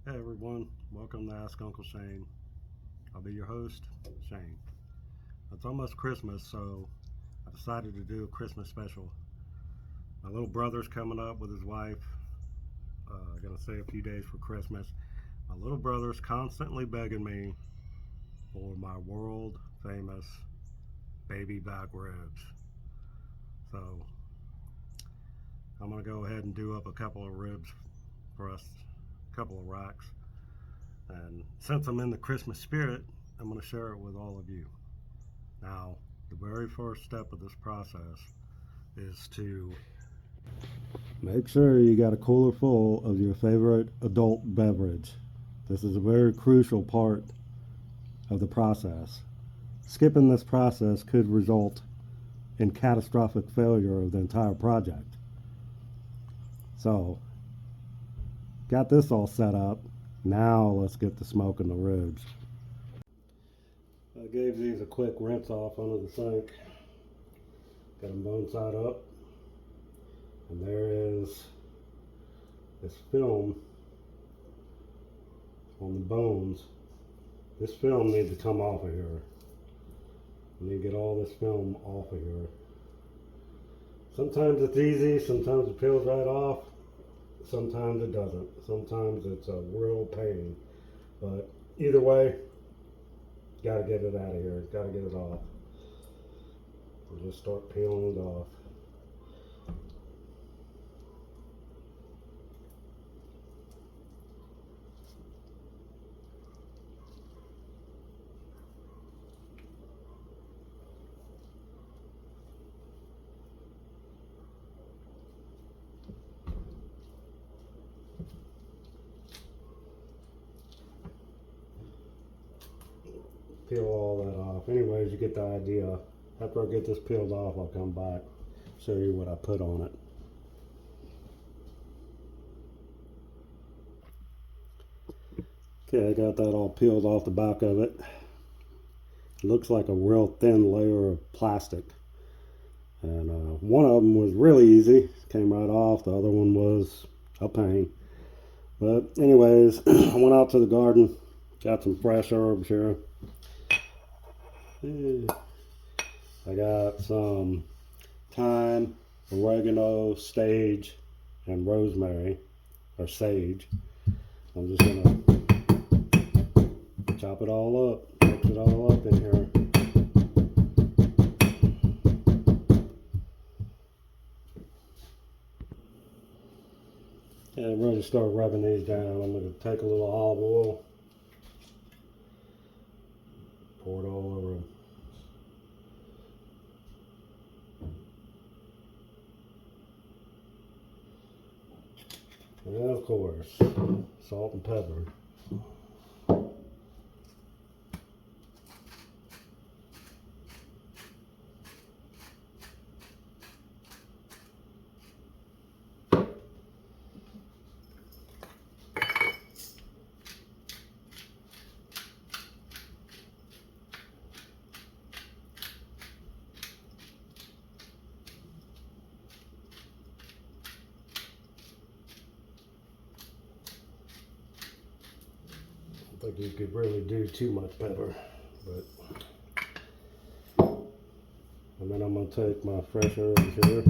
Hey everyone, welcome to Ask Uncle Shane. I'll be your host, Shane. It's almost Christmas, so I decided to do a Christmas special. My little brother's coming up with his wife. Gonna stay a few days for Christmas. My little brother's constantly begging me for my world famous baby back ribs. So I'm gonna go ahead and do up a couple of ribs for us, a couple of racks. And since I'm in the Christmas spirit, I'm gonna share it with all of you. Now, the very first step of this process is to make sure you got a cooler full of your favorite adult beverage. This is a very crucial part of the process. Skipping this process could result in catastrophic failure of the entire project. So, got this all set up. Now let's get to smoking the ribs. I gave these a quick rinse off under the sink. Got them bone side up. And there is this film on the bones. This film needs to come off of here. You need to get all this film off of here. Sometimes it's easy, sometimes it peels right off, sometimes it doesn't. Sometimes it's a real pain. But either way, gotta get it out of here, gotta get it off. And just start peeling it off. Peel all that off. Anyways, you get the idea. After I get this peeled off, I'll come back, show you what I put on it. Okay, I got that all peeled off the back of it. It looks like a real thin layer of plastic. And one of them was really easy, came right off. The other one was a pain. But anyways, I went out to the garden, got some fresh herbs here. I got some thyme, oregano, sage, and rosemary, or sage. I'm just gonna chop it all up, mix it all up in here. And I'm ready to start rubbing these down. I'm gonna take a little olive oil, pour it all over them. And of course, salt and pepper. I think you could really do too much pepper, but and then I'm gonna take my fresh herbs here.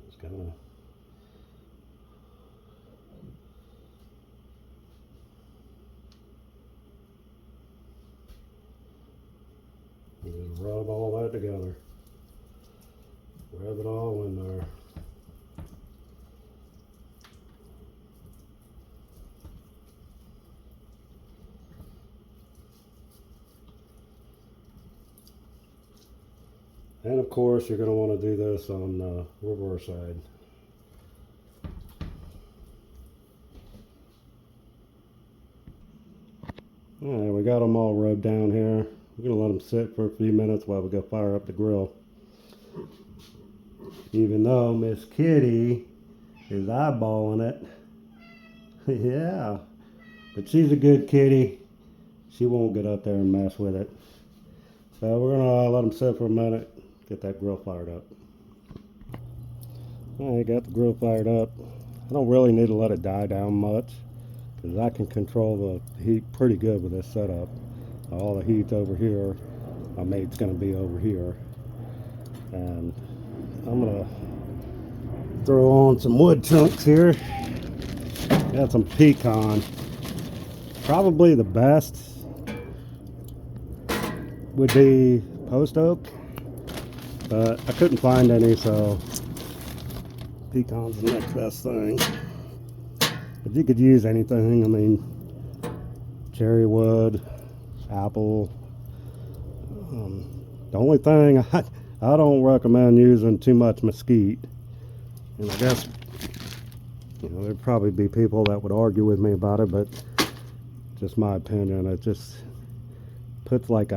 Just kind of just rub all that together. Rub it all in there. And of course, you're going to want to do this on the reverse side. Alright, we got them all rubbed down here. We're going to let them sit for a few minutes while we go fire up the grill. Even though Miss Kitty is eyeballing it. Yeah, but she's a good kitty. She won't get up there and mess with it. So we're going to let them sit for a minute, get that grill fired up. I got the grill fired up. I don't really need to let it die down much because I can control the heat pretty good with this setup. All the heat's over here. My mate's going to be over here. And I'm going to throw on some wood chunks here. Got some pecan. Probably the best would be post oak, but I couldn't find any, so pecan's the next best thing. But you could use anything. I mean, cherry wood, apple. The only thing I don't recommend using too much mesquite. And I guess, you know, there'd probably be people that would argue with me about it, but just my opinion, it just puts like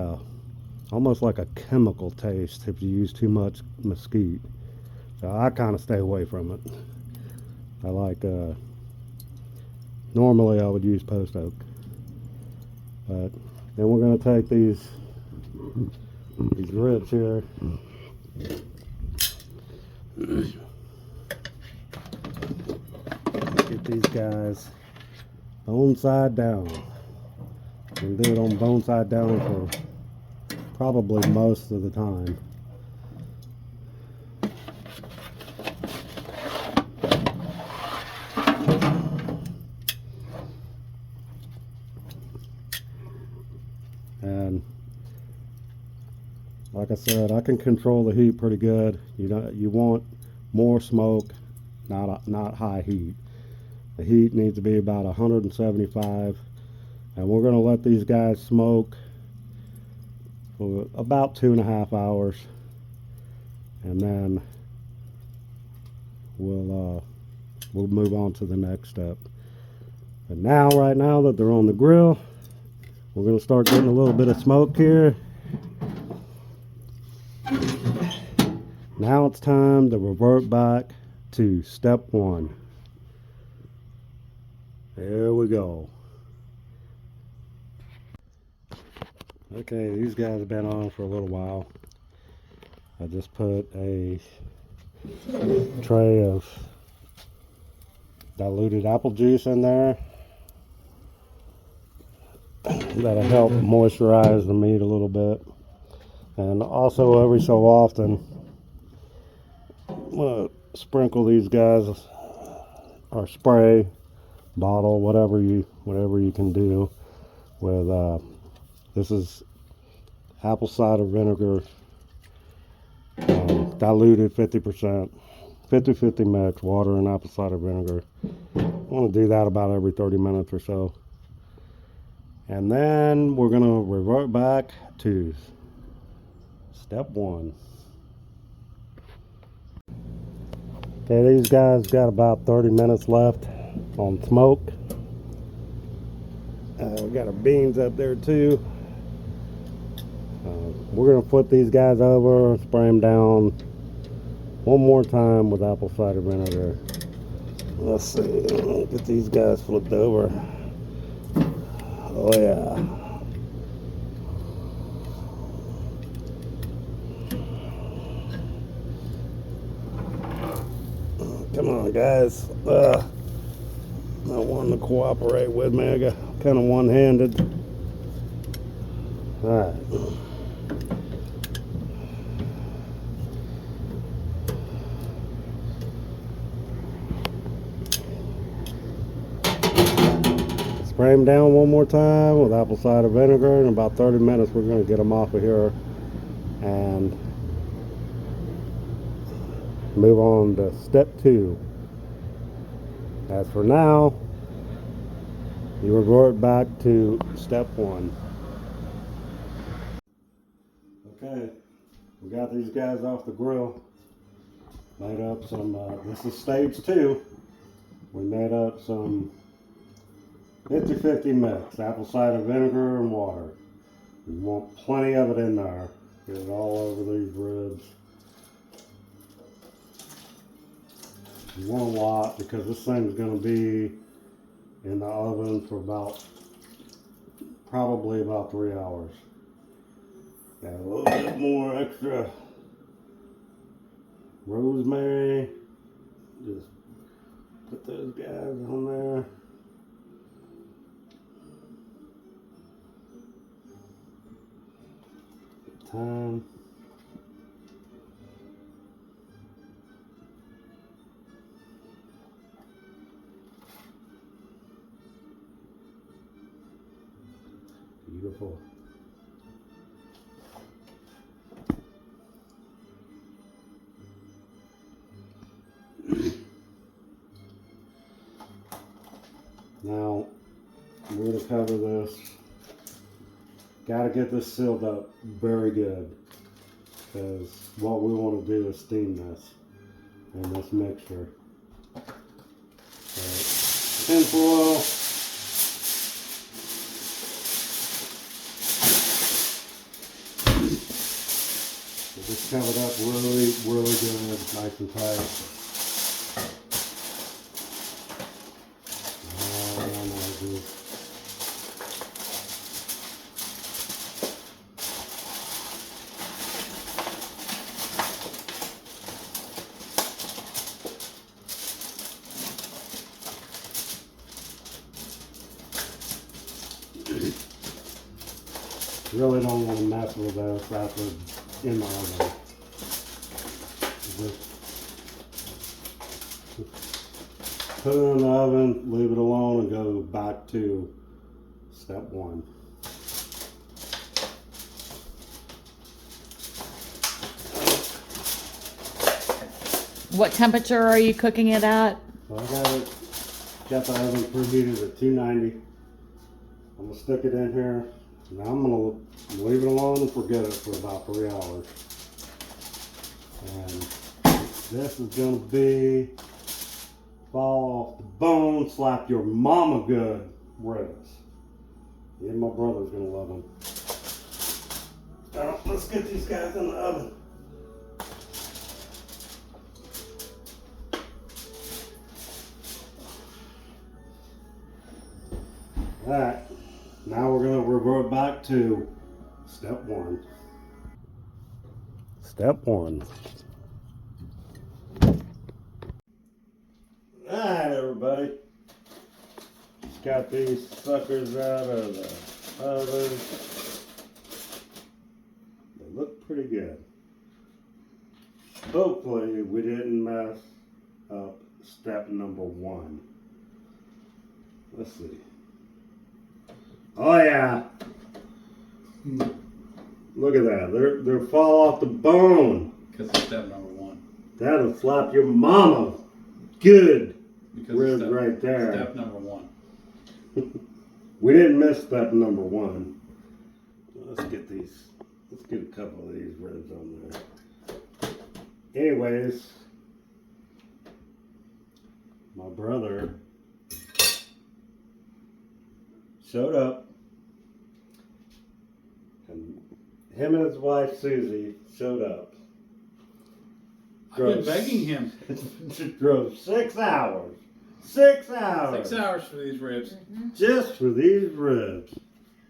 almost like a chemical taste if you use too much mesquite. So I kind of stay away from it. I like, normally I would use post oak. But then we're going to take these ribs here. Get these guys bone side down. And do it on bone side down for probably most of the time. And like I said, I can control the heat pretty good. You want more smoke, not high heat. The heat needs to be about 175, and we're going to let these guys smoke for about 2.5 hours, and then we'll move on to the next step. But now, right now that they're on the grill, we're going to start getting a little bit of smoke here. Now it's time to revert back to step one. There we go. Okay, these guys have been on for a little while. I just put a tray of diluted apple juice in there. That'll help moisturize the meat a little bit. And also every so often, I'm going to sprinkle these guys, or spray, bottle, whatever you can do with this is apple cider vinegar, diluted 50%, 50-50 mix, water and apple cider vinegar. I want to do that about every 30 minutes or so. And then we're going to revert back to step one. Okay, these guys got about 30 minutes left on smoke. We got our beans up there too. We're going to flip these guys over, spray them down one more time with apple cider vinegar. Let's see, get these guys flipped over. Oh yeah. Come on, guys. Not wanting to cooperate with me. I got kind of one-handed. All right. Spray them down one more time with apple cider vinegar. In about 30 minutes, we're going to get them off of here and move on to step two. As for now, you revert back to step one. Okay, we got these guys off the grill. Made up some, this is stage two. We made up some 50-50 mix, apple cider vinegar and water. You want plenty of it in there. Get it all over these ribs. You want a lot because this thing's going to be in the oven for probably about 3 hours. Got a little bit more extra rosemary, Just put those guys on there. Time. Beautiful. Now, we're going to cover this. Got to get this sealed up very good, because what we want to do is steam this in this mixture. So, tinfoil. Just cover it up really, really good, nice and tight. Really don't want to mess with this after in the oven. Just put it in the oven, leave it alone, and go back to step one. What temperature are you cooking it at? So I got the oven preheated at 290. I'm gonna stick it in here. Now I'm gonna leave it alone and forget it for about 3 hours. And this is gonna be fall off the bone, slap your mama good ribs. Even my brother's gonna love them. Now, let's get these guys in the oven. Alright, now we're going to revert back to step one. Step one. Alright, everybody. Just got these suckers out of the oven. They look pretty good. Hopefully, we didn't mess up step number one. Let's see. Oh yeah. Look at that. They're fall off the bone. Because it's step number one. That'll slap your mama good. Because Ribs right there. Step number one. We didn't miss step number one. Let's get a couple of these ribs on there. Anyways, my brother showed up. And him and his wife Susie showed up. I've been begging him. Drove 6 hours. 6 hours. 6 hours for these ribs. Just for these ribs.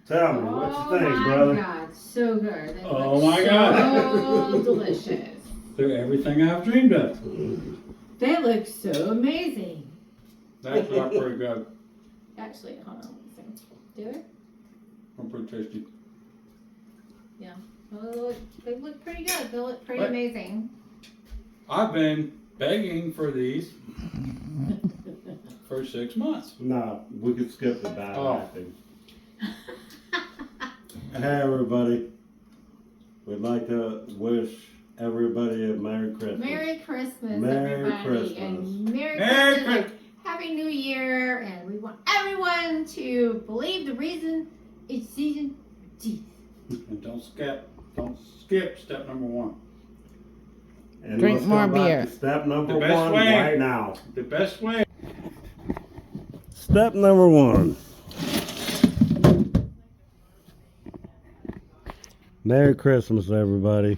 Tell me, what you think, brother? Oh my God, so good. They Oh look my God. so delicious. They're everything I've dreamed of. They look so amazing. That's not pretty good. Actually, hold on. Do it? I'm pretty tasty. Yeah. Well, they look pretty good. They look pretty What? amazing. I've been begging for these for 6 months. No, we could skip the bad Oh. acting. Hey everybody. We'd like to wish everybody a Merry Christmas. Merry Christmas, Merry everybody. Christmas. And Merry Merry Christmas. And Happy New Year. And we want everyone to believe the reason it's season teeth. And don't skip step number one. And Drink let's go more back beer. to step number The best one way. right now. The best way. Step number one. Merry Christmas, everybody.